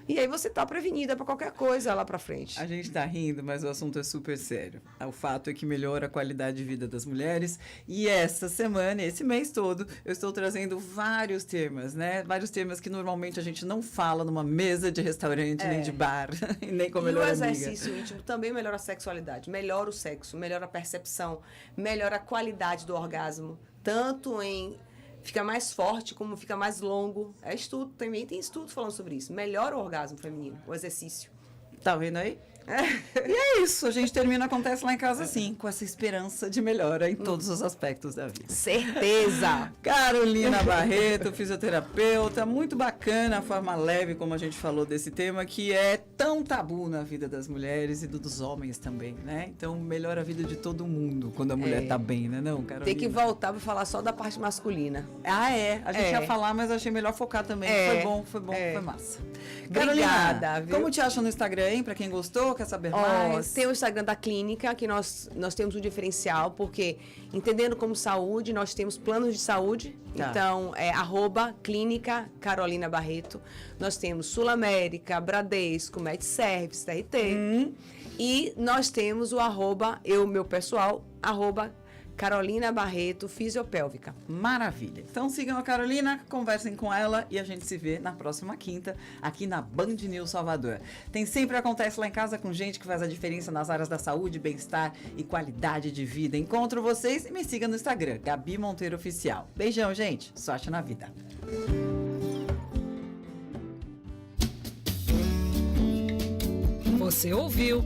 E aí você tá prevenida para qualquer coisa lá para frente. A gente tá rindo, mas o assunto é super sério. O fato é que melhora a qualidade de vida das mulheres. E essa semana, esse mês todo, eu estou trazendo vários temas, né? Vários temas que normalmente a gente não fala numa mesa de restaurante, nem de bar, e nem com a E o melhor amiga. exercício íntimo também melhora a sexualidade, melhora o sexo, melhora a percepção, melhora a qualidade do orgasmo, tanto em fica mais forte como fica mais longo. É estudo, também tem estudo falando sobre isso. Melhora o orgasmo feminino, o exercício. Tá vendo aí? E é isso, a gente termina Acontece Lá em Casa assim, com essa esperança de melhora em todos os aspectos da vida. Certeza! Carolina Barreto, fisioterapeuta, muito bacana a forma leve como a gente falou desse tema, que é tão tabu na vida das mulheres e dos homens também, né? Então melhora a vida de todo mundo quando a mulher tá bem, né não, Carolina? Tem que voltar para falar só da parte masculina. Ah, é. A gente ia falar, mas achei melhor focar também. Foi bom, foi massa. Obrigada, Carolina, viu? como te acham no Instagram, hein? Pra quem gostou, quer saber mais? Tem o Instagram da clínica, que nós temos um diferencial, porque entendendo como saúde, nós temos planos de saúde. Tá. Então, é @clínica Carolina Barreto. Nós temos Sul América, Bradesco, MedService, TRT. E nós temos o meu pessoal, Carolina Barreto, fisiopélvica. Maravilha. Então sigam a Carolina, conversem com ela e a gente se vê na próxima quinta, aqui na Band News Salvador. Tem Sempre Acontece Lá em Casa com gente que faz a diferença nas áreas da saúde, bem-estar e qualidade de vida. Encontro vocês e me siga no Instagram, Gabi Monteiro Oficial. Beijão, gente. Sorte na vida. Você ouviu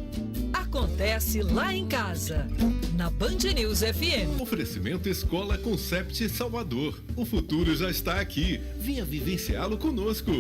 Acontece Lá em Casa, na Band News FM. Oferecimento Escola Concept Salvador. O futuro já está aqui. Venha vivenciá-lo conosco.